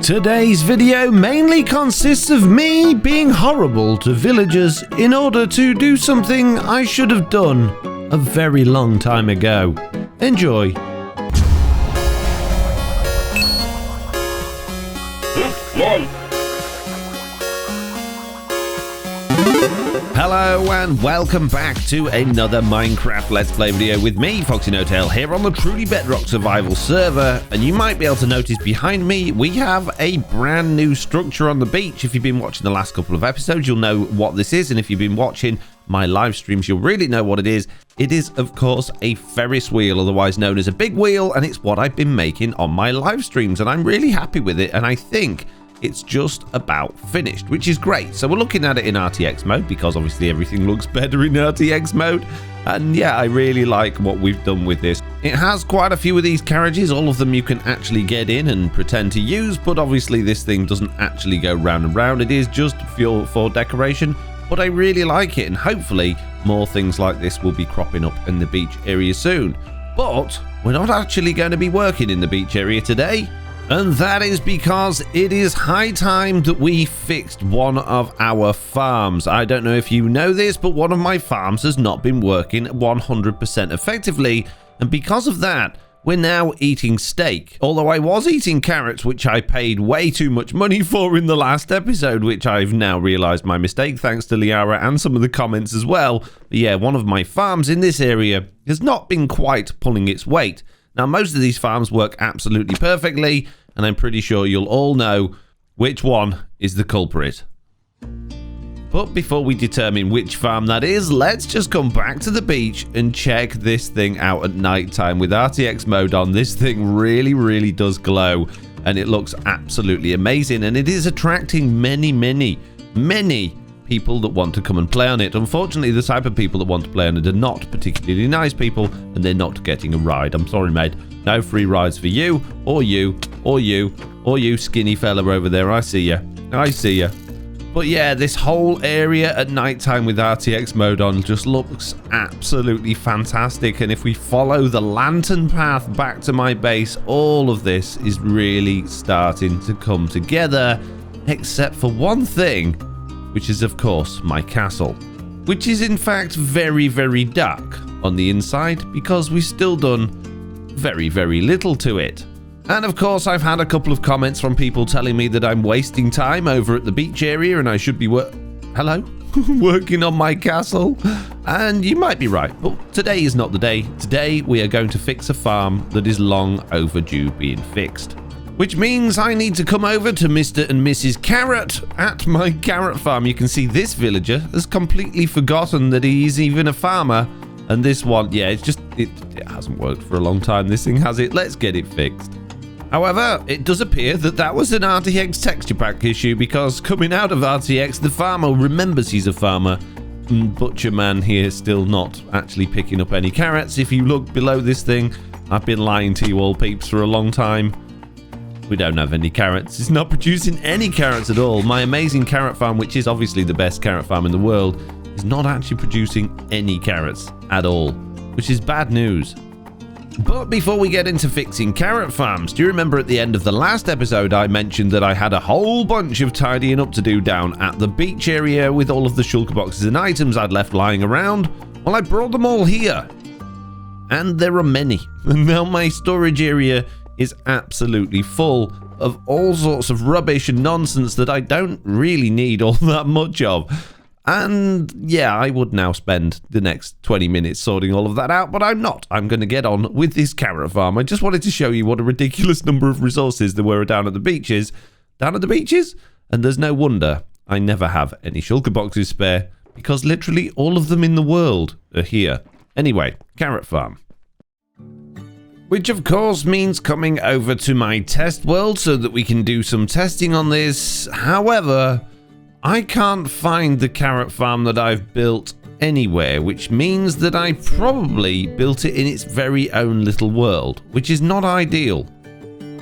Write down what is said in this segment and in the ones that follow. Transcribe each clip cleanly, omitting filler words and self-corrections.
Today's video mainly consists of me being horrible to villagers in order to do something I should have done a very long time ago. Enjoy. Hello and welcome back to another Minecraft Let's Play video with me, FoxyNoTail, here on the truly Bedrock survival server. And you might be able to notice behind me, we have a brand new structure on the beach. If you've been watching the last couple of episodes, you'll know what this is. And if you've been watching my live streams, you'll really know what it is. It is, of course, a Ferris wheel, otherwise known as a big wheel. And it's what I've been making on my live streams. And I'm really happy with it. And I think it's just about finished, which is great. So we're looking at it in RTX mode because obviously everything looks better in RTX mode. And yeah, I really like what we've done with this. It has quite a few of these carriages, all of them you can actually get in and pretend to use, but obviously this thing doesn't actually go round and round. It is just fuel for decoration, but I really like it, and hopefully more things like this will be cropping up in the beach area soon. But we're not actually going to be working in the beach area today. And that is because it is high time that we fixed one of our farms. I don't know if you know this, but one of my farms has not been working 100% effectively. And because of that, we're now eating steak. Although I was eating carrots, which I paid way too much money for in the last episode, which I've now realized my mistake, thanks to Liara and some of the comments as well. But yeah, one of my farms in this area has not been quite pulling its weight. Now, most of these farms work absolutely perfectly, and I'm pretty sure you'll all know which one is the culprit. But before we determine which farm that is, let's just come back to the beach and check this thing out at night time. With RTX mode on, this thing really does glow, and it looks absolutely amazing, and it is attracting many people that want to come and play on it. Unfortunately, the type of people that want to play on it are not particularly nice people, and they're not getting a ride. I'm sorry, mate. No free rides for you, or you, or you, or you skinny fella over there. I see ya. I see ya. But yeah, this whole area at nighttime with RTX mode on just looks absolutely fantastic. And if we follow the lantern path back to my base, all of this is really starting to come together, except for one thing, which is, of course, my castle, which is in fact very dark on the inside because we've still done very little to it. And of course, I've had a couple of comments from people telling me that I'm wasting time over at the beach area and I should be working on my castle. And you might be right, but today is not the day. Today we are going to fix a farm that is long overdue being fixed, which means I need to come over to Mr. and Mrs. Carrot at my carrot farm. You can see this villager has completely forgotten that he's even a farmer. And this one, yeah, it hasn't worked for a long time. This thing has it. Let's get it fixed. However, it does appear that was an RTX texture pack issue, because coming out of RTX, the farmer remembers he's a farmer. Butcher man here still not actually picking up any carrots. If you look below this thing, I've been lying to you all peeps for a long time. We don't have any carrots. It's not producing any carrots at all. My amazing carrot farm, which is obviously the best carrot farm in the world, is not actually producing any carrots at all, which is bad news. But before we get into fixing carrot farms, do you remember at the end of the last episode I mentioned that I had a whole bunch of tidying up to do down at the beach area with all of the shulker boxes and items I'd left lying around? Well, I brought them all here. And there are many. And now my storage area is absolutely full of all sorts of rubbish and nonsense that I don't really need all that much of. And yeah, I would now spend the next 20 minutes sorting all of that out, but I'm not. I'm going to get on with this carrot farm. I just wanted to show you what a ridiculous number of resources there were down at the beaches. Down at the beaches? And there's no wonder I never have any shulker boxes spare, because literally all of them in the world are here. Anyway, carrot farm. Which of course means coming over to my test world so that we can do some testing on this. However, I can't find the carrot farm that I've built anywhere, which means that I probably built it in its very own little world, which is not ideal.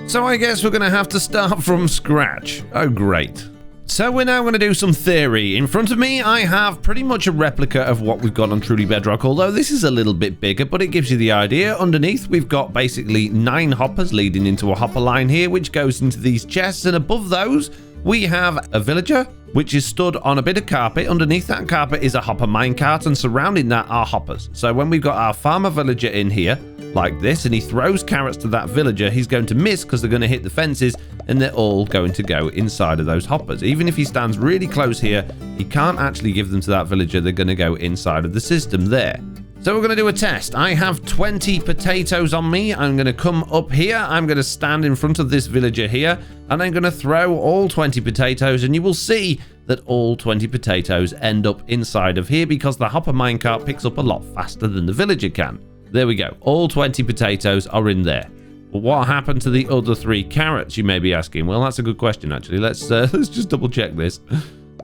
So I guess we're going to have to start from scratch. Oh, great. So we're now going to do some theory. In front of me, I have pretty much a replica of what we've got on Truly Bedrock, although this is a little bit bigger, but it gives you the idea. Underneath, we've got basically 9 hoppers leading into a hopper line here, which goes into these chests, and above those, we have a villager, which is stood on a bit of carpet. Underneath that carpet is a hopper minecart, and surrounding that are hoppers. So when we've got our farmer villager in here, like this, and he throws carrots to that villager, he's going to miss because they're going to hit the fences, and they're all going to go inside of those hoppers. Even if he stands really close here, he can't actually give them to that villager. They're going to go inside of the system there. So we're going to do a test. I have 20 potatoes on me. I'm going to come up here. I'm going to stand in front of this villager here, and I'm going to throw all 20 potatoes, and you will see that all 20 potatoes end up inside of here because the hopper minecart picks up a lot faster than the villager can. There we go. All 20 potatoes are in there. But what happened to the other 3 carrots, you may be asking? Well, that's a good question, actually. Let's just double check this.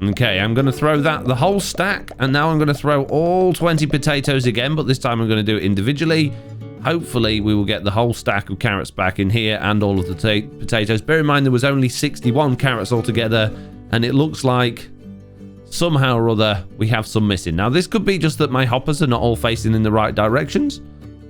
Okay, I'm going to throw the whole stack, and now I'm going to throw all 20 potatoes again, but this time I'm going to do it individually. Hopefully, we will get the whole stack of carrots back in here and all of the potatoes. Bear in mind, there was only 61 carrots altogether, and it looks like somehow or other we have some missing. Now, this could be just that my hoppers are not all facing in the right directions.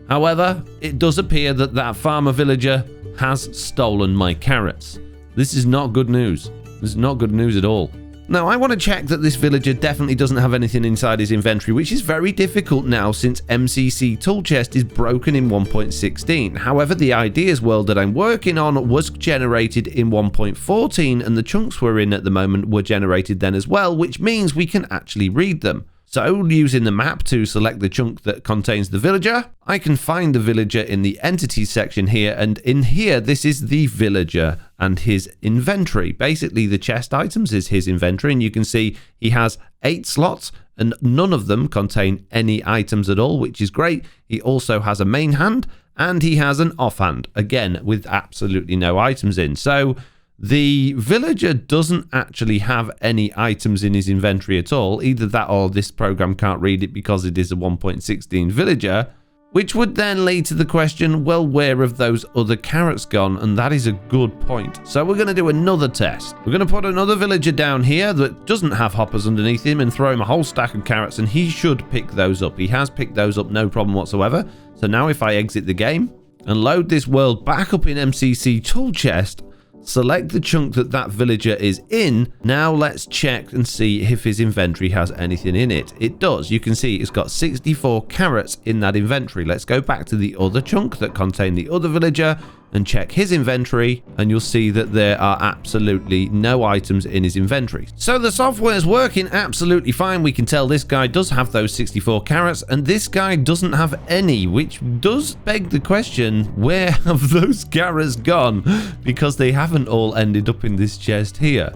However, it does appear that that farmer villager has stolen my carrots. This is not good news. This is not good news at all. Now, I want to check that this villager definitely doesn't have anything inside his inventory, which is very difficult now since MCC tool chest is broken in 1.16. However, the ideas world that I'm working on was generated in 1.14, and the chunks we're in at the moment were generated then as well, which means we can actually read them. So, using the map to select the chunk that contains the villager, I can find the villager in the entities section here, and in here, this is the villager and his inventory. Basically, the chest items is his inventory, and you can see he has 8 slots, and none of them contain any items at all, which is great. He also has a main hand, and he has an offhand, again, with absolutely no items in. So, the villager doesn't actually have any items in his inventory at all. Either that or this program can't read it because it is a 1.16 villager, which would then lead to the question, well, where have those other carrots gone? And that is a good point. So we're going to do another test. We're going to put another villager down here that doesn't have hoppers underneath him and throw him a whole stack of carrots, and he should pick those up. He has picked those up, no problem whatsoever. So now if I exit the game and load this world back up in MCC tool chest, select the chunk that villager is in. Now let's check and see if his inventory has anything in it. It does. You can see it's got 64 carrots in that inventory. Let's go back to the other chunk that contained the other villager and check his inventory, and you'll see that there are absolutely no items in his inventory. So the software is working absolutely fine. We can tell this guy does have those 64 carrots, and this guy doesn't have any, which does beg the question, where have those carrots gone? Because they haven't all ended up in this chest here.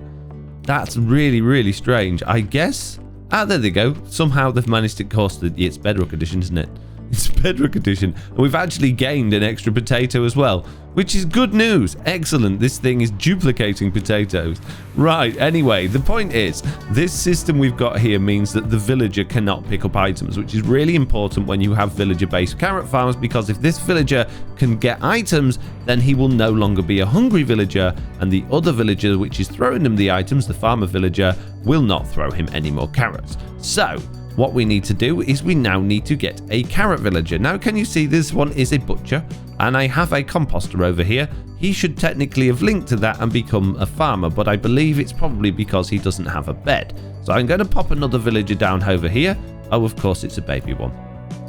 That's really, really strange. I guess, there they go. Somehow they've managed to, of course, it's Bedrock Edition, isn't it? It's Bedrock Edition. And we've actually gained an extra potato as well, which is good news. Excellent. This thing is duplicating potatoes. Right, anyway, the point is, this system we've got here means that the villager cannot pick up items, which is really important when you have villager-based carrot farms, because if this villager can get items, then he will no longer be a hungry villager, and the other villager which is throwing him the items, the farmer villager, will not throw him any more carrots. So, what we need to do is we now need to get a carrot villager. Now, can you see this one is a butcher, and I have a composter over here. He should technically have linked to that and become a farmer, but I believe it's probably because he doesn't have a bed. So I'm going to pop another villager down over here. Oh, of course it's a baby one.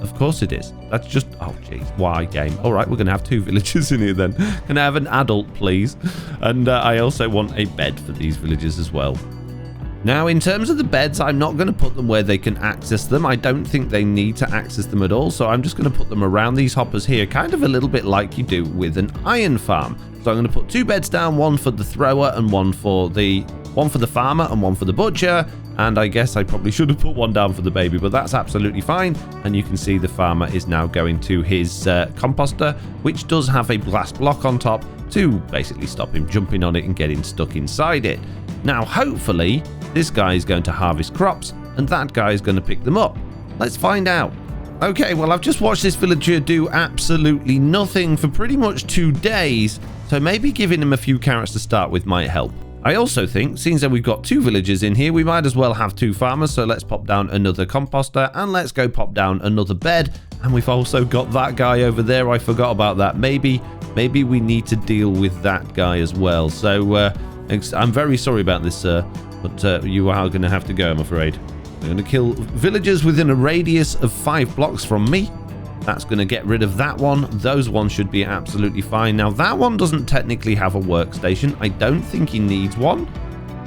Of course it is. That's just, oh geez, why game? All right, we're going to have 2 villagers in here then. Can I have an adult, please? And I also want a bed for these villagers as well. Now, in terms of the beds, I'm not going to put them where they can access them. I don't think they need to access them at all, so I'm just going to put them around these hoppers here, kind of a little bit like you do with an iron farm. So I'm going to put 2 beds down, one for the thrower and one for the farmer and one for the butcher. And I guess I probably should have put one down for the baby, but that's absolutely fine. And you can see the farmer is now going to his composter, which does have a glass block on top to basically stop him jumping on it and getting stuck inside it. Now, hopefully, this guy is going to harvest crops, and that guy is going to pick them up. Let's find out. Okay, well, I've just watched this villager do absolutely nothing for pretty much 2 days, so maybe giving him a few carrots to start with might help. I also think, since that we've got 2 villagers in here, we might as well have 2 farmers. So let's pop down another composter and let's go pop down another bed. And we've also got that guy over there. I forgot about that. Maybe we need to deal with that guy as well. So I'm very sorry about this, sir, but you are going to have to go, I'm afraid. I'm going to kill villagers within a radius of 5 blocks from me. That's going to get rid of that one. Those ones should be absolutely fine. Now, that one doesn't technically have a workstation. I don't think he needs one.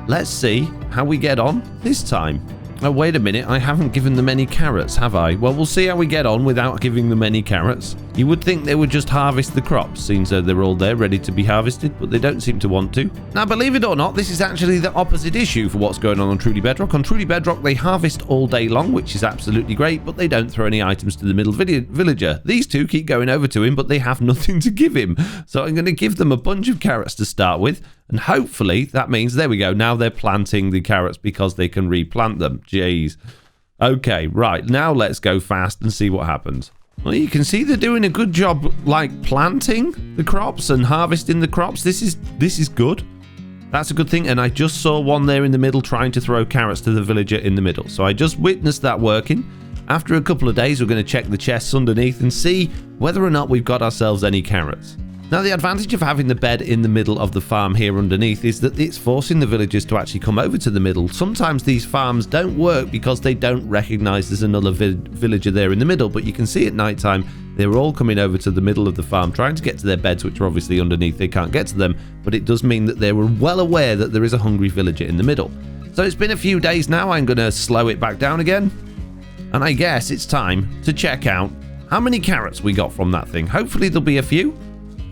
Let's see how we get on this time. Oh, wait a minute. I haven't given them any carrots, have I? Well, we'll see how we get on without giving them any carrots. You would think they would just harvest the crops, seems though they're all there ready to be harvested, but they don't seem to want to. Now, believe it or not, this is actually the opposite issue for what's going on Truly Bedrock. On Truly Bedrock, they harvest all day long, which is absolutely great, but they don't throw any items to the middle villager. These two keep going over to him, but they have nothing to give him. So I'm going to give them a bunch of carrots to start with, and hopefully that means, there we go, now they're planting the carrots because they can replant them. Jeez. Okay, right, now let's go fast and see what happens. Well, you can see they're doing a good job, like, planting the crops and harvesting the crops. This is good. That's a good thing, and I just saw one there in the middle trying to throw carrots to the villager in the middle. So I just witnessed that working. After a couple of days, we're going to check the chests underneath and see whether or not we've got ourselves any carrots. Now, the advantage of having the bed in the middle of the farm here underneath is that it's forcing the villagers to actually come over to the middle. Sometimes these farms don't work because they don't recognize there's another villager there in the middle, but you can see at night time they're all coming over to the middle of the farm trying to get to their beds, which are obviously underneath. They can't get to them, but it does mean that they were well aware that there is a hungry villager in the middle. So it's been a few days now. I'm going to slow it back down again, and I guess it's time to check out how many carrots we got from that thing. Hopefully there'll be a few.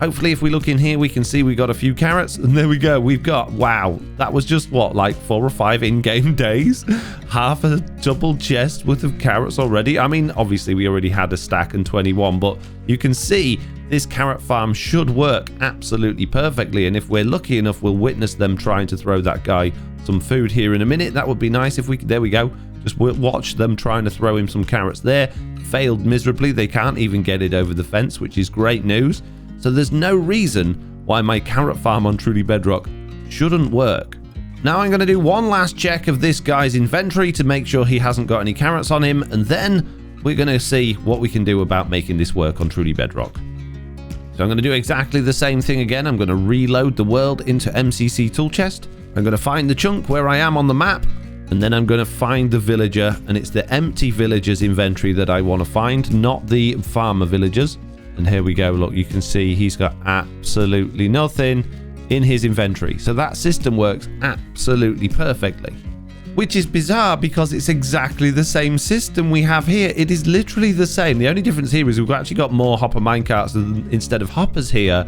Hopefully, if we look in here, we can see we got a few carrots. And there we go. We've got, wow, that was just what, like 4 or 5 in-game days? Half a double chest worth of carrots already. I mean, obviously, we already had a stack and 21, but you can see this carrot farm should work absolutely perfectly. And if we're lucky enough, we'll witness them trying to throw that guy some food here in a minute. That would be nice if we could. There we go. Just watch them trying to throw him some carrots there. Failed miserably. They can't even get it over the fence, which is great news. So there's no reason why my carrot farm on Truly Bedrock shouldn't work. Now I'm going to do one last check of this guy's inventory to make sure he hasn't got any carrots on him, and then we're going to see what we can do about making this work on Truly Bedrock. So I'm going to do exactly the same thing again. I'm going to reload the world into MCC tool chest. I'm going to find the chunk where I am on the map, and then I'm going to find the villager, and it's the empty villager's inventory that I want to find, not the farmer villagers. And here we go. Look, you can see he's got absolutely nothing in his inventory. So that system works absolutely perfectly, which is bizarre because it's exactly the same system we have here. It is literally the same. The only difference here is we've actually got more hopper minecarts instead of hoppers here.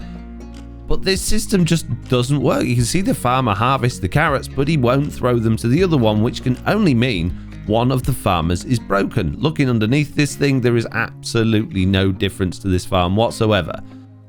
But this system just doesn't work. You can see the farmer harvests the carrots, but he won't throw them to the other one, which can only mean one of the farmers is broken. Looking underneath this thing, there is absolutely no difference to this farm whatsoever.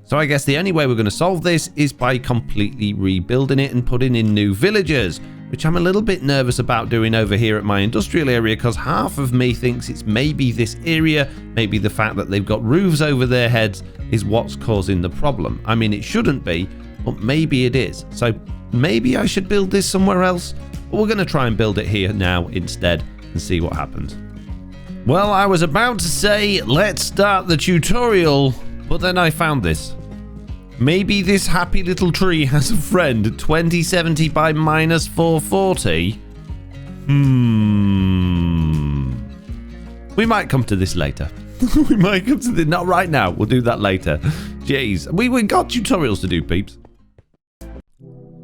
So I guess the only way we're going to solve this is by completely rebuilding it and putting in new villagers, which I'm a little bit nervous about doing over here at my industrial area because half of me thinks it's maybe this area, maybe the fact that they've got roofs over their heads is what's causing the problem. I mean, it shouldn't be, but maybe it is. So maybe I should build this somewhere else, but we're going to try and build it here now instead and see what happens. Well, I was about to say, let's start the tutorial, but then I found this. Maybe this happy little tree has a friend, 2070 by minus 440. We might come to this later. We might come to this, not right now. We'll do that later. Jeez, we got tutorials to do, peeps.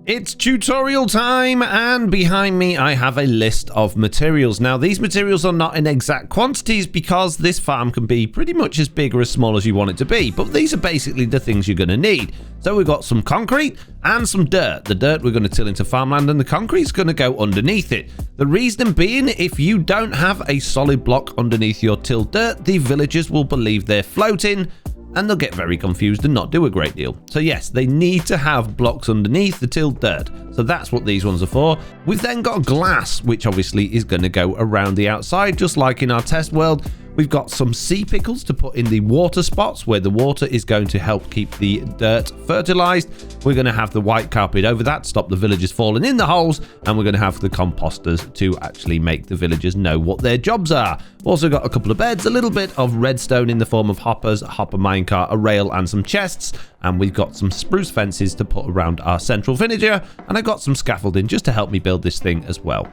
It's tutorial time, and behind me I have a list of materials. Now, these materials are not in exact quantities because this farm can be pretty much as big or as small as you want it to be, but these are basically the things you're going to need. So we've got some concrete and some dirt. The dirt we're going to till into farmland, and the concrete's going to go underneath it. The reason being, if you don't have a solid block underneath your tilled dirt, the villagers will believe they're floating, and they'll get very confused and not do a great deal. So yes, they need to have blocks underneath the tilled dirt. So that's what these ones are for. We've then got glass, which obviously is going to go around the outside, just like in our test world. We've got some sea pickles to put in the water spots where the water is going to help keep the dirt fertilized. We're going to have the white carpet over that, stop the villagers falling in the holes, and we're going to have the composters to actually make the villagers know what their jobs are. Also got a couple of beds, a little bit of redstone in the form of hoppers, a hopper minecart, a rail, and some chests. And we've got some spruce fences to put around our central villager, and I got some scaffolding just to help me build this thing as well.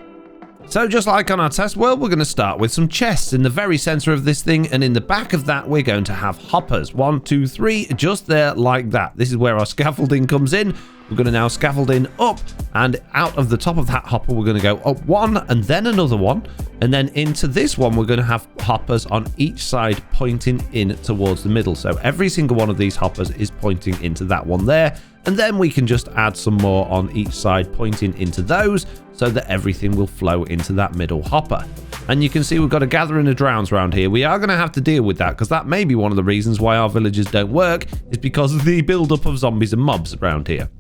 So just like on our test world, we're going to start with some chests in the very center of this thing, and in the back of that we're going to have hoppers. 1, 2, 3, just there like that. This is where our scaffolding comes in. We're going to now scaffolding up, and out of the top of that hopper we're going to go up one and then another one, and then into this one we're going to have hoppers on each side pointing in towards the middle. So every single one of these hoppers is pointing into that one there, and then we can just add some more on each side pointing into those so that everything will flow into that middle hopper. And you can see we've got a gathering of drowns around here. We are going to have to deal with that because that may be one of the reasons why our villagers don't work, is because of the build-up of zombies and mobs around here.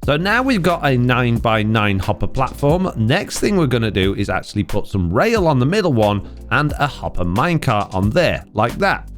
So now we've got a 9x9 hopper platform. Next thing we're going to do is actually put some rail on the middle one and a hopper minecart on there, like that.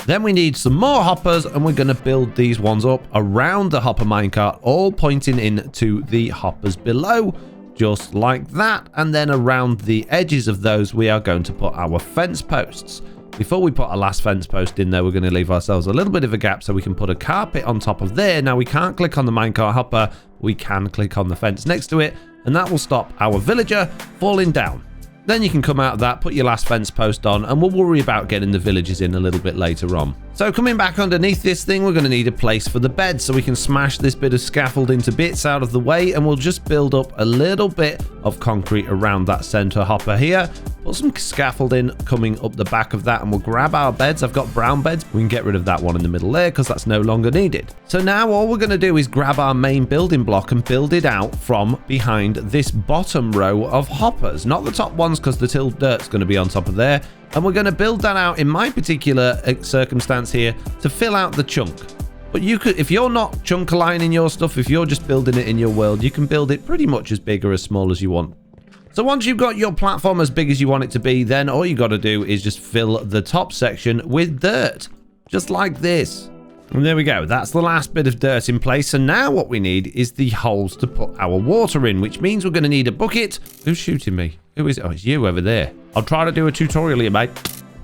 Then we need some more hoppers, and we're going to build these ones up around the hopper minecart, all pointing in to the hoppers below, just like that. And then around the edges of those, we are going to put our fence posts. Before we put our last fence post in there, we're going to leave ourselves a little bit of a gap so we can put a carpet on top of there. Now, we can't click on the minecart hopper. We can click on the fence next to it, and that will stop our villager falling down. Then you can come out of that, put your last fence post on, and we'll worry about getting the villagers in a little bit later on. So coming back underneath this thing, we're going to need a place for the bed, so we can smash this bit of scaffold into bits out of the way, and we'll just build up a little bit of concrete around that center hopper here. Put some scaffolding coming up the back of that, and we'll grab our beds. I've got brown beds. We can get rid of that one in the middle there because that's no longer needed. So now all we're going to do is grab our main building block and build it out from behind this bottom row of hoppers, not the top ones because the tilled dirt's going to be on top of there. And we're going to build that out in my particular circumstance here to fill out the chunk. But you could, if you're not chunk aligning your stuff, if you're just building it in your world, you can build it pretty much as big or as small as you want. So once you've got your platform as big as you want it to be, then all you got to do is just fill the top section with dirt, just like this. And there we go. That's the last bit of dirt in place. And now what we need is the holes to put our water in, which means we're going to need a bucket. Who's shooting me? Who is it? Oh, it's you over there. I'll try to do a tutorial here, mate.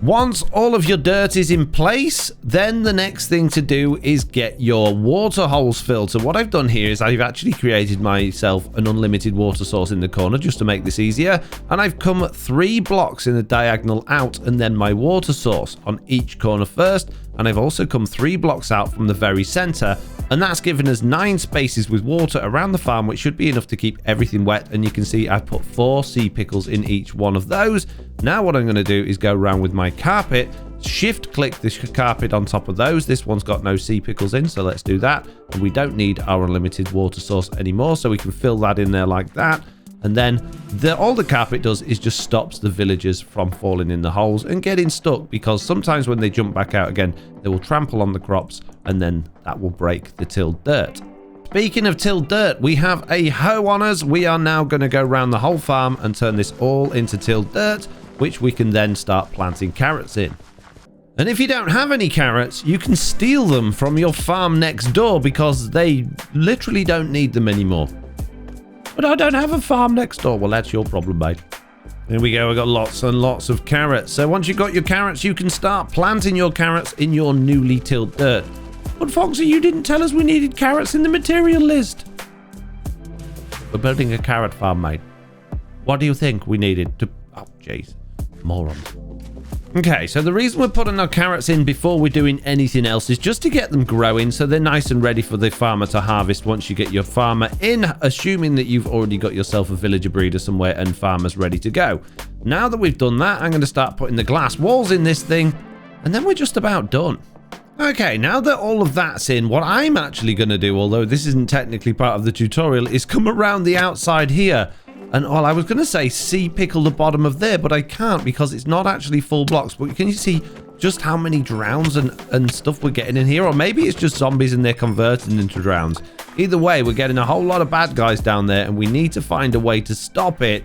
Once all of your dirt is in place, then the next thing to do is get your water holes filled. So what I've done here is I've actually created myself an unlimited water source in the corner just to make this easier. And I've come 3 blocks in a diagonal out, and then my water source on each corner first. And I've also come 3 blocks out from the very center, and that's given us 9 spaces with water around the farm, which should be enough to keep everything wet. And you can see I've put 4 sea pickles in each one of those. Now what I'm going to do is go around with my carpet, shift click this carpet on top of those. This one's got no sea pickles in, so let's do that. And we don't need our unlimited water source anymore, so we can fill that in there like that. And then all the carpet does is just stops the villagers from falling in the holes and getting stuck, because sometimes when they jump back out again, they will trample on the crops, and then that will break the tilled dirt. Speaking of tilled dirt, we have a hoe on us. We are now going to go around the whole farm and turn this all into tilled dirt, which we can then start planting carrots in. And if you don't have any carrots, you can steal them from your farm next door, because they literally don't need them anymore. But I don't have a farm next door. Well, that's your problem, mate. There we go. We've got lots and lots of carrots. So once you've got your carrots, you can start planting your carrots in your newly tilled dirt. But Foxy, you didn't tell us we needed carrots in the material list. We're building a carrot farm, mate. What do you think we needed to... Oh, jeez. Morons. Okay, so the reason we're putting our carrots in before we're doing anything else is just to get them growing so they're nice and ready for the farmer to harvest once you get your farmer in, assuming that you've already got yourself a villager breeder somewhere and farmers ready to go. Now that we've done that, I'm going to start putting the glass walls in this thing, and then we're just about done. Okay, now that all of that's in, what I'm actually going to do, although this isn't technically part of the tutorial, is come around the outside here. And well, I was going to say sea pickle the bottom of there, but I can't because it's not actually full blocks. But can you see just how many drowns and stuff we're getting in here? Or maybe it's just zombies and they're converting into drowns. Either way, we're getting a whole lot of bad guys down there, and we need to find a way to stop it.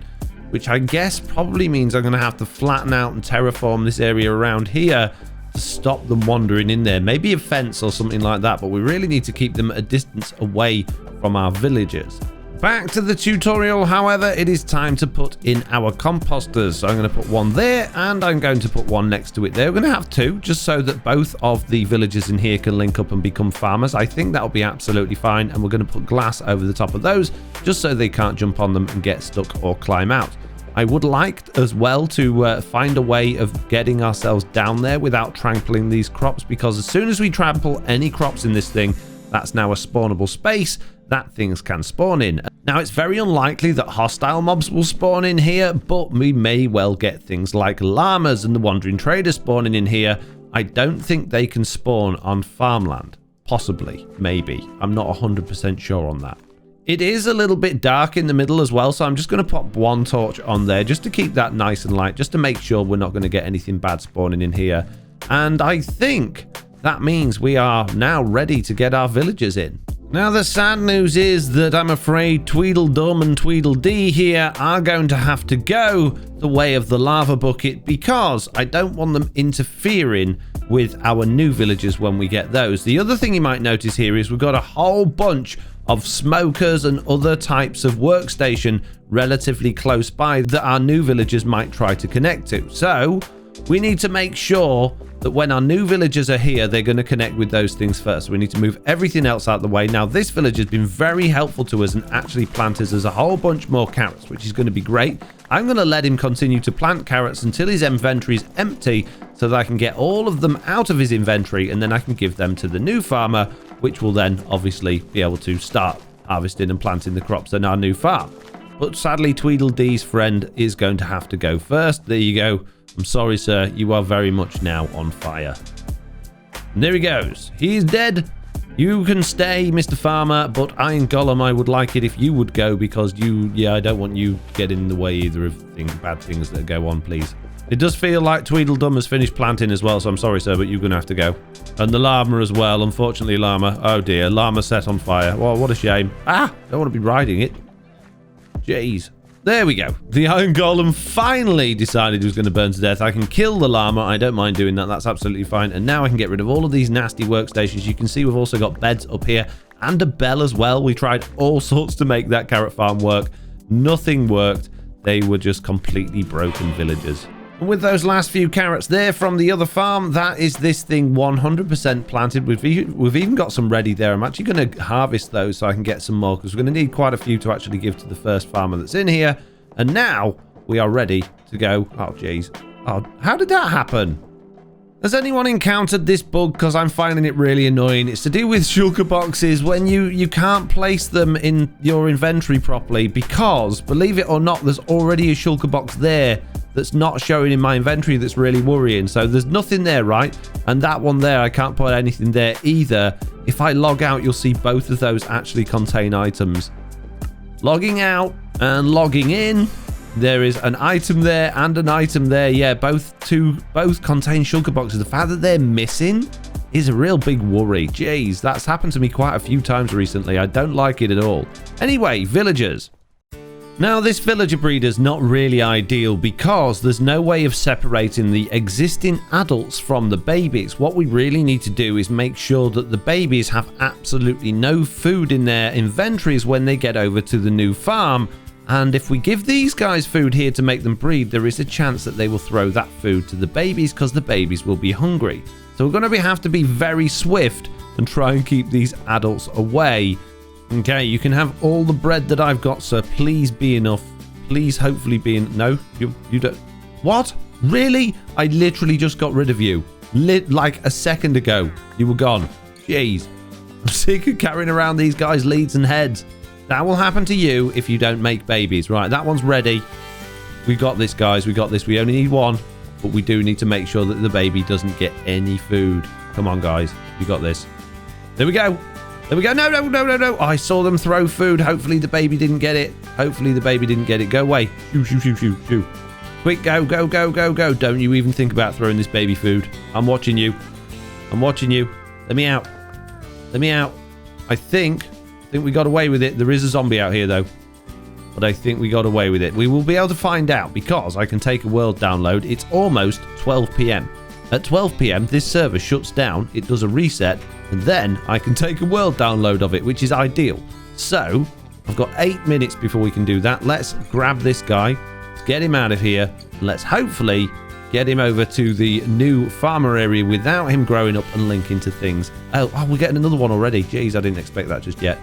which I guess probably means I'm going to have to flatten out and terraform this area around here to stop them wandering in there. Maybe a fence or something like that, but we really need to keep them a distance away from our villagers. Back to the tutorial, however, it is time to put in our composters. So I'm going to put one there, and I'm going to put one next to it there. We're going to have two, just so that both of the villagers in here can link up and become farmers. I think that'll be absolutely fine, and we're going to put glass over the top of those, just so they can't jump on them and get stuck or climb out. I would like as well to find a way of getting ourselves down there without trampling these crops, because as soon as we trample any crops in this thing, that's now a spawnable space that things can spawn in. Now, it's very unlikely that hostile mobs will spawn in here, but we may well get things like llamas and the wandering trader spawning in here. I don't think they can spawn on farmland. Possibly, maybe. I'm not 100% sure on that. It is a little bit dark in the middle as well, so I'm just going to pop one torch on there just to keep that nice and light, just to make sure we're not going to get anything bad spawning in here. And I think that means we are now ready to get our villagers in. Now, the sad news is that I'm afraid Tweedledum and Tweedledee here are going to have to go the way of the lava bucket, because I don't want them interfering with our new villagers when we get those. The other thing you might notice here is we've got a whole bunch of smokers and other types of workstation relatively close by that our new villagers might try to connect to. So we need to make sure that when our new villagers are here, they're going to connect with those things first. We need to move everything else out of the way. Now, this village has been very helpful to us and actually planted us a whole bunch more carrots, which is going to be great. I'm going to let him continue to plant carrots until his inventory is empty, so that I can get all of them out of his inventory, and then I can give them to the new farmer, which will then obviously be able to start harvesting and planting the crops in our new farm. But sadly, Tweedledee's friend is going to have to go first. There you go. I'm sorry, sir. You are very much now on fire. And there he goes. He's dead. You can stay, Mr. Farmer, but Iron Golem, I would like it if you would go, because I don't want you getting in the way either of bad things that go on, please. It does feel like Tweedledum has finished planting as well, so I'm sorry, sir, but you're going to have to go. And the llama as well. Unfortunately, llama. Oh, dear. Llama set on fire. Well, what a shame. Ah! Don't want to be riding it. Jeez. There we go. The Iron Golem finally decided he was going to burn to death. I can kill the llama. I don't mind doing that. That's absolutely fine. And now I can get rid of all of these nasty workstations. You can see we've also got beds up here and a bell as well. We tried all sorts to make that carrot farm work. Nothing worked. They were just completely broken villagers. And with those last few carrots there from the other farm, that is this thing 100% planted. We've even got some ready there. I'm actually going to harvest those so I can get some more, because we're going to need quite a few to actually give to the first farmer that's in here. And now we are ready to go. Oh, jeez. Oh, how did that happen? Has anyone encountered this bug? Because I'm finding it really annoying. It's to do with shulker boxes when you can't place them in your inventory properly, because, believe it or not, there's already a shulker box there that's not showing in my inventory. That's really worrying. So there's nothing there, right? And that one there, I can't put anything there either. If I log out, you'll see both of those actually contain items. Logging out and logging in, there is an item there and an item there. Yeah, both contain shulker boxes. The fact that they're missing is a real big worry. Jeez, that's happened to me quite a few times recently. I don't like it at all. Anyway, villagers. Now, this villager breeder is not really ideal, because there's no way of separating the existing adults from the babies. What we really need to do is make sure that the babies have absolutely no food in their inventories when they get over to the new farm. And if we give these guys food here to make them breed, there is a chance that they will throw that food to the babies, because the babies will be hungry. So we're going to have to be very swift and try and keep these adults away. Okay, you can have all the bread that I've got, sir. Please be enough. Please, hopefully be in. No, you don't. What? Really? I literally just got rid of you. Like a second ago. You were gone. Jeez. I'm sick of carrying around these guys' leads and heads. That will happen to you if you don't make babies. Right, that one's ready. We got this, guys. We got this. We only need one, but we do need to make sure that the baby doesn't get any food. Come on, guys. You got this. There we go. There we go. No, no, no, no, no. I saw them throw food. Hopefully the baby didn't get it. Hopefully the baby didn't get it. Go away. Shoo, shoo, shoo, shoo, shoo. Quick, go, go, go, go, go. Don't you even think about throwing this baby food. I'm watching you. I'm watching you. Let me out. Let me out. I think we got away with it. There is a zombie out here, though. but I think we got away with it. We will be able to find out because I can take a world download. It's almost 12 p.m. At 12 p.m, this server shuts down, it does a reset, and then I can take a world download of it, which is ideal. So, I've got 8 minutes before we can do that. Let's grab this guy, let's get him out of here, and let's hopefully get him over to the new farmer area without him growing up and linking to things. Oh, we're getting another one already. Jeez, I didn't expect that just yet.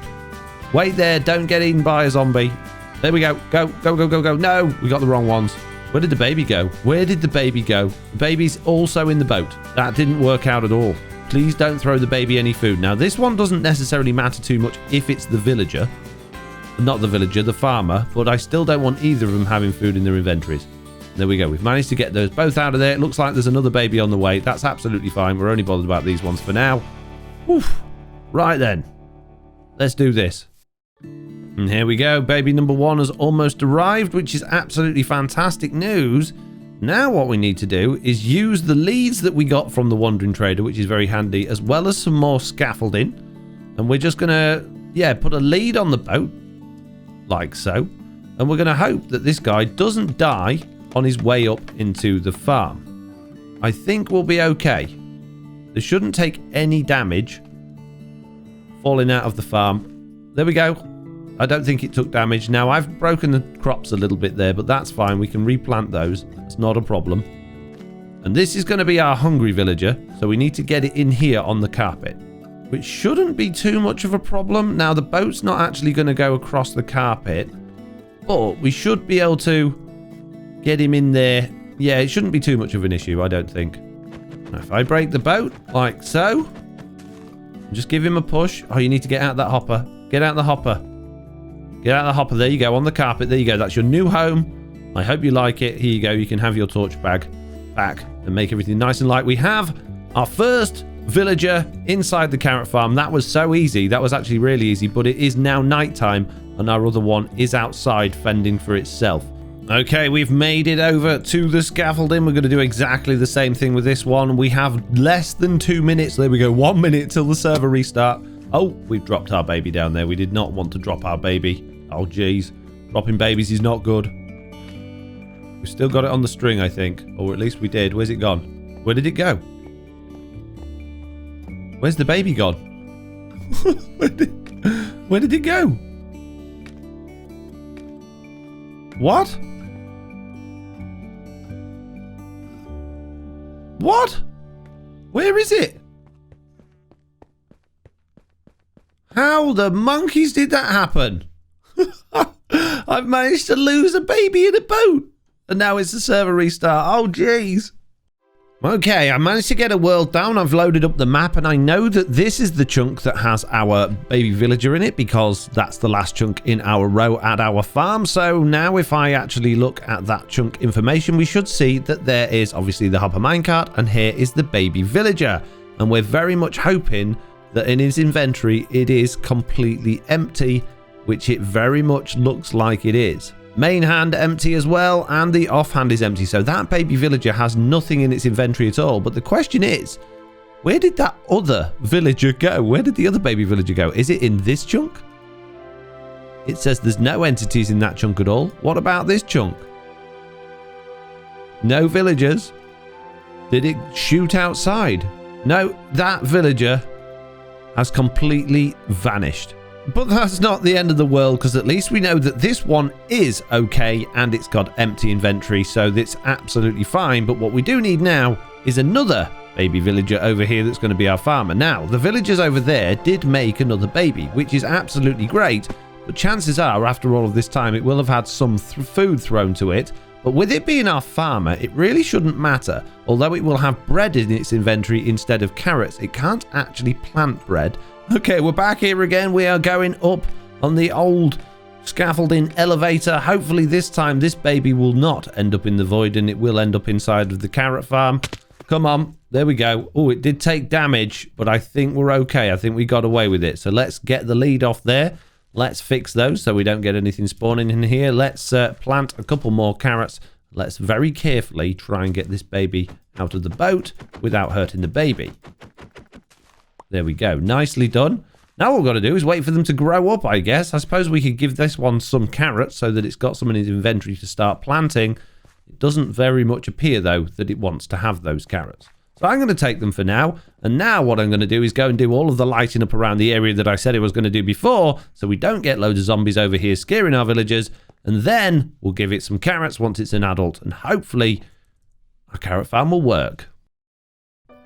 Wait there, don't get eaten by a zombie. There we go. Go, go, go, go, go. No, we got the wrong ones. Where did the baby go? Where did the baby go? The baby's also in the boat. That didn't work out at all. Please don't throw the baby any food. Now, this one doesn't necessarily matter too much if it's the villager. Not the villager, the farmer. But I still don't want either of them having food in their inventories. There we go. We've managed to get those both out of there. It looks like there's another baby on the way. That's absolutely fine. We're only bothered about these ones for now. Oof. Right then. Let's do this. And here we go. Baby number 1 has almost arrived, which is absolutely fantastic news. Now what we need to do is use the leads that we got from the Wandering Trader, which is very handy, as well as some more scaffolding. And we're just going to, put a lead on the boat, like so. And we're going to hope that this guy doesn't die on his way up into the farm. I think we'll be okay. There shouldn't take any damage falling out of the farm. There we go. I don't think it took damage. Now, I've broken the crops a little bit there, but that's fine. We can replant those. It's not a problem. And this is going to be our hungry villager, so we need to get it in here on the carpet, which shouldn't be too much of a problem. Now, the boat's not actually going to go across the carpet, but we should be able to get him in there. Yeah, it shouldn't be too much of an issue, I don't think. Now, if I break the boat, like so, just give him a push. Oh, you need to get out that hopper. Get out the hopper. Get out of the hopper. There you go, on the carpet. There you go. That's your new home. I hope you like it. Here you go. You can have your torch bag back and make everything nice and light. We have our first villager inside the carrot farm. That was so easy. That was actually really easy, but it is now nighttime and our other one is outside fending for itself. Okay, we've made it over to the scaffolding. We're going to do exactly the same thing with this one. We have less than 2 minutes. There we go. 1 minute till the server restart. Oh, we've dropped our baby down there. We did not want to drop our baby. Oh, geez. Dropping babies is not good. We've still got it on the string, I think. Or at least we did. Where's it gone? Where did it go? Where's the baby gone? Where did it go? What? What? Where is it? How the monkeys did that happen? I've managed to lose a baby in a boat. And now it's a server restart. Oh, jeez. Okay, I managed to get a world down. I've loaded up the map and I know that this is the chunk that has our baby villager in it because that's the last chunk in our row at our farm. So now if I actually look at that chunk information, we should see that there is obviously the hopper minecart and here is the baby villager. And we're very much hoping that in his inventory it is completely empty, which it very much looks like it is. Main hand empty as well, and the offhand is empty. So that baby villager has nothing in its inventory at all. But the question is, where did that other villager go? Where did the other baby villager go? Is it in this chunk? It says there's no entities in that chunk at all. What about this chunk? No villagers. Did it shoot outside? No, that villager has completely vanished. But that's not the end of the world, because at least we know that this one is okay and it's got empty inventory, so that's absolutely fine. But what we do need now is another baby villager over here that's going to be our farmer. Now, the villagers over there did make another baby, which is absolutely great, but chances are, after all of this time, it will have had some food thrown to it. But with it being our farmer, it really shouldn't matter. Although it will have bread in its inventory instead of carrots, it can't actually plant bread. Okay, we're back here again. We are going up on the old scaffolding elevator. Hopefully this time this baby will not end up in the void and it will end up inside of the carrot farm. Come on. There we go. Oh, it did take damage, but I think we're okay. I think we got away with it. So let's get the lead off there. Let's fix those so we don't get anything spawning in here. Let's plant a couple more carrots. Let's very carefully try and get this baby out of the boat without hurting the baby. There we go. Nicely done. Now what we've got to do is wait for them to grow up, I guess. I suppose we could give this one some carrots so that it's got some in its inventory to start planting. It doesn't very much appear, though, that it wants to have those carrots. So I'm going to take them for now. And now what I'm going to do is go and do all of the lighting up around the area that I said I was going to do before, so we don't get loads of zombies over here scaring our villagers. And then we'll give it some carrots once it's an adult. And hopefully our carrot farm will work.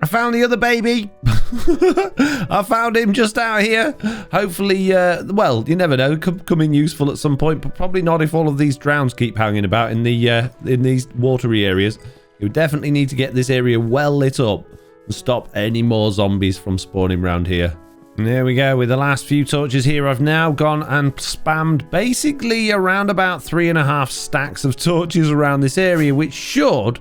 I found the other baby. I found him just out here. Hopefully, well, you never know. Could come in useful at some point, but probably not if all of these drowns keep hanging about in these watery areas. You definitely need to get this area well lit up and stop any more zombies from spawning around here. And there we go. With the last few torches here, I've now gone and spammed basically around about 3.5 stacks of torches around this area, which should...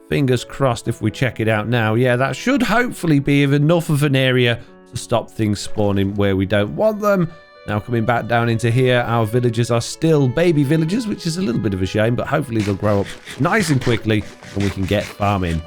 fingers crossed if we check it out now. Yeah, that should hopefully be enough of an area to stop things spawning where we don't want them. Now coming back down into here, our villagers are still baby villagers, which is a little bit of a shame, but hopefully they'll grow up nice and quickly and we can get farming.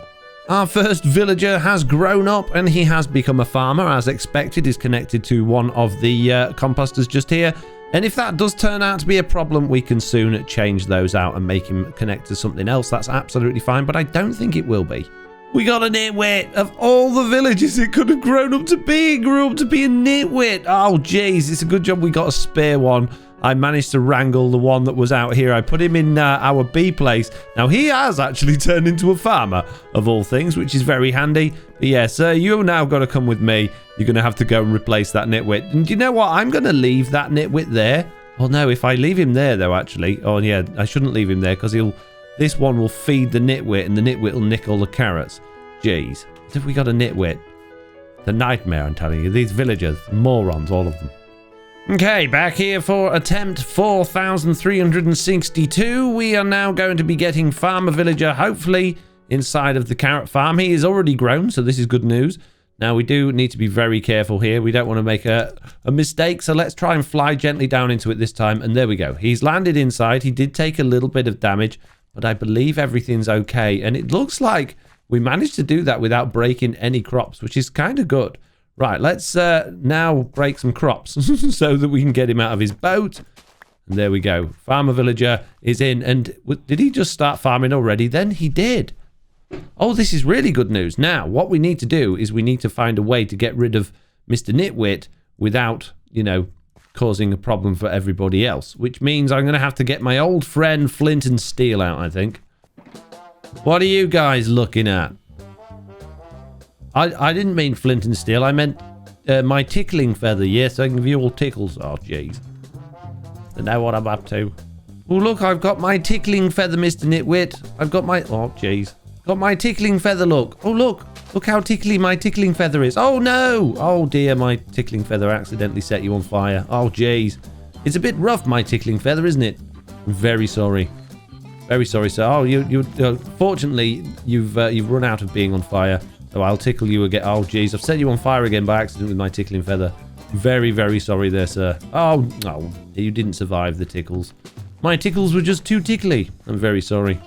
Our first villager has grown up and he has become a farmer, as expected. Is connected to one of the composters just here. And if that does turn out to be a problem, we can soon change those out and make him connect to something else. That's absolutely fine, but I don't think it will be. We got a nitwit. Of all the villages it could have grown up to be, it grew up to be a nitwit. Oh, jeez. It's a good job we got a spare one. I managed to wrangle the one that was out here. I put him in our bee place. Now, he has actually turned into a farmer, of all things, which is very handy. But yeah, sir, you've now got to come with me. You're going to have to go and replace that nitwit. And you know what? I'm going to leave that nitwit there. Well, no, if I leave him there, though, actually. Oh, yeah, I shouldn't leave him there because this one will feed the nitwit and the nitwit will nick all the carrots. Jeez. As if we got a nitwit. The nightmare, I'm telling you. These villagers, morons, all of them. Okay, back here for attempt 4362. We are now going to be getting farmer villager, hopefully, inside of the carrot farm. He is already grown, so this is good news. Now, we do need to be very careful here. We don't want to make a mistake, so let's try and fly gently down into it this time. And there we go. He's landed inside. He did take a little bit of damage, but I believe everything's okay. And it looks like we managed to do that without breaking any crops, which is kind of good. Right, let's now break some crops so that we can get him out of his boat. And there we go. Farmer villager is in. And did he just start farming already? Then he did. Oh, this is really good news. Now, what we need to do is we need to find a way to get rid of Mr. Nitwit without, you know, causing a problem for everybody else. Which means I'm going to have to get my old friend Flint and Steel out, I think. What are you guys looking at? I didn't mean Flint and Steel. I meant my tickling feather. Yes, I can give you all tickles. Oh, jeez. Don't know what I'm up to. Oh, look, I've got my tickling feather, Mr. Nitwit. I've got my... Oh, jeez. Got my tickling feather, look. Oh, look. Look how tickly my tickling feather is. Oh, no. Oh, dear, my tickling feather accidentally set you on fire. Oh, jeez. It's a bit rough, my tickling feather, isn't it? I'm very sorry. Very sorry, sir. Oh, fortunately, you've run out of being on fire. So I'll tickle you again. Oh, jeez. I've set you on fire again by accident with my tickling feather. Very, very sorry there, sir. Oh, no. You didn't survive the tickles. My tickles were just too tickly. I'm very sorry.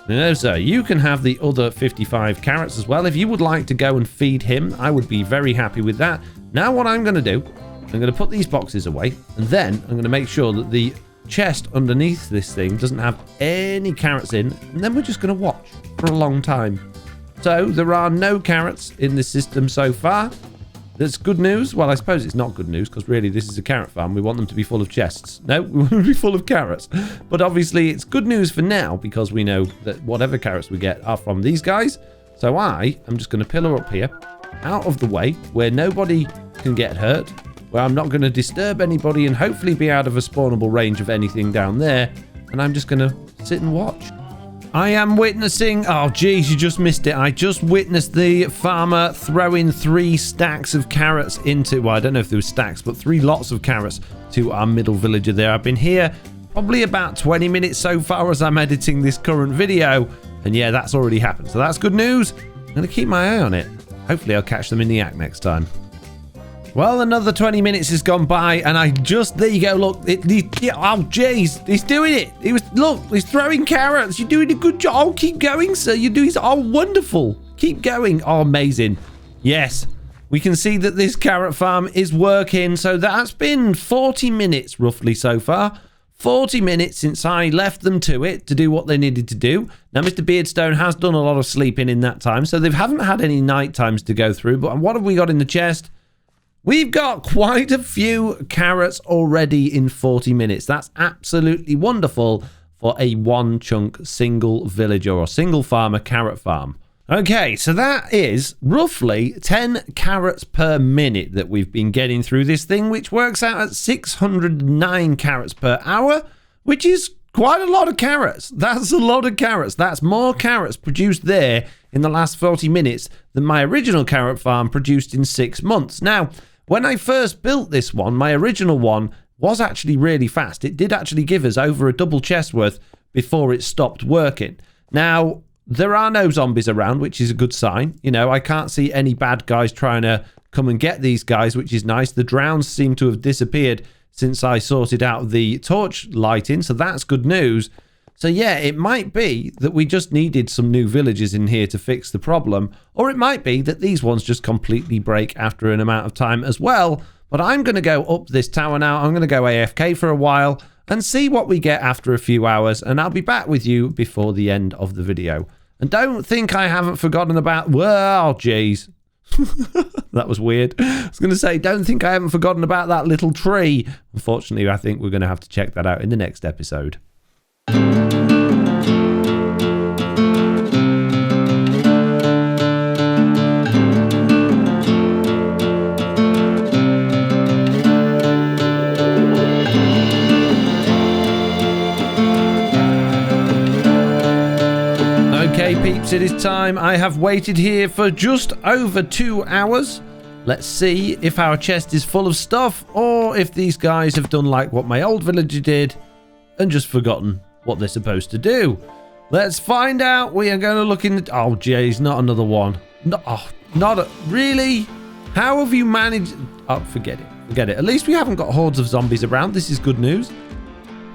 No, sir. You can have the other 55 carrots as well. If you would like to go and feed him, I would be very happy with that. Now what I'm going to do, I'm going to put these boxes away. And then I'm going to make sure that the chest underneath this thing doesn't have any carrots in. And then we're just going to watch for a long time. So, there are no carrots in this system so far. That's good news. Well, I suppose it's not good news because really this is a carrot farm. We want them to be full of chests. No, we want them to be full of carrots. But obviously it's good news for now because we know that whatever carrots we get are from these guys. So I am just going to pillar up here out of the way where nobody can get hurt, where I'm not going to disturb anybody and hopefully be out of a spawnable range of anything down there. And I'm just going to sit and watch. I am witnessing... Oh, geez, you just missed it. I just witnessed the farmer throwing 3 stacks of carrots into... Well, I don't know if there were stacks, but 3 lots of carrots to our middle villager there. I've been here probably about 20 minutes so far as I'm editing this current video. And yeah, that's already happened. So that's good news. I'm going to keep my eye on it. Hopefully I'll catch them in the act next time. Well, another 20 minutes has gone by, and I just... There you go, look. Oh, jeez. He's doing it. Look, he's throwing carrots. You're doing a good job. Oh, keep going, sir. You're doing... Oh, wonderful. Keep going. Oh, amazing. Yes. we can see that this carrot farm is working. So that's been 40 minutes roughly so far. 40 minutes since I left them to it to do what they needed to do. Now, Mr. Beardstone has done a lot of sleeping in that time, so they haven't had any night times to go through. But what have we got in the chest? We've got quite a few carrots already in 40 minutes. That's absolutely wonderful for a one-chunk single villager or single farmer carrot farm. Okay, so that is roughly 10 carrots per minute that we've been getting through this thing, which works out at 609 carrots per hour, which is quite a lot of carrots. That's a lot of carrots. That's more carrots produced there in the last 40 minutes than my original carrot farm produced in 6 months. Now, when I first built this one, my original one was actually really fast. It did actually give us over a double chest worth before it stopped working. Now, there are no zombies around, which is a good sign. You know, I can't see any bad guys trying to come and get these guys, which is nice. The drowns seem to have disappeared since I sorted out the torch lighting, so that's good news. So yeah, it might be that we just needed some new villagers in here to fix the problem, or it might be that these ones just completely break after an amount of time as well. But I'm going to go up this tower now. I'm going to go AFK for a while and see what we get after a few hours, and I'll be back with you before the end of the video. And don't think I haven't forgotten about... Well, jeez. That was weird. I was going to say, don't think I haven't forgotten about that little tree. Unfortunately, I think we're going to have to check that out in the next episode. Okay, peeps, it is time. I have waited here for just over 2 hours. Let's see if our chest is full of stuff or if these guys have done like what my old villager did and just forgotten what they're supposed to do. Let's find out. We are going to look in the... Oh, jeez, not another one. No, oh, not a... Really? How have you managed... Oh, forget it. Forget it. At least we haven't got hordes of zombies around. This is good news.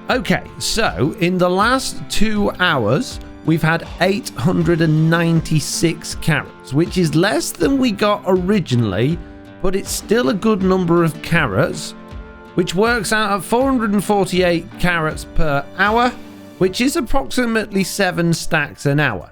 Okay, so in the last 2 hours... we've had 896 carrots, which is less than we got originally, but it's still a good number of carrots, which works out at 448 carrots per hour, which is approximately 7 stacks an hour.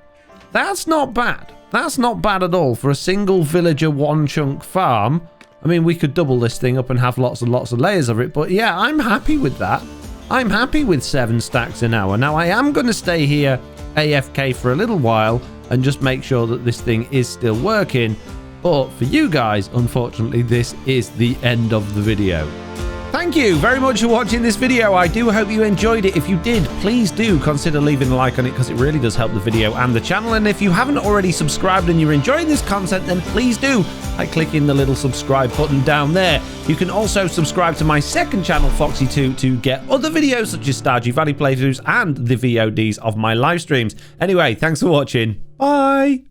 That's not bad. That's not bad at all for a single villager one-chunk farm. I mean, we could double this thing up and have lots and lots of layers of it, but yeah, I'm happy with that. I'm happy with 7 stacks an hour. Now, I am going to stay here AFK for a little while and just make sure that this thing is still working, but for you guys, unfortunately, this is the end of the video. Thank you very much for watching this video. I do hope you enjoyed it. If you did, please do consider leaving a like on it because it really does help the video and the channel. And if you haven't already subscribed and you're enjoying this content, then please do by clicking the little subscribe button down there. You can also subscribe to my second channel, Foxy2, to get other videos such as Stardew Valley playthroughs and the VODs of my live streams. Anyway, thanks for watching. Bye.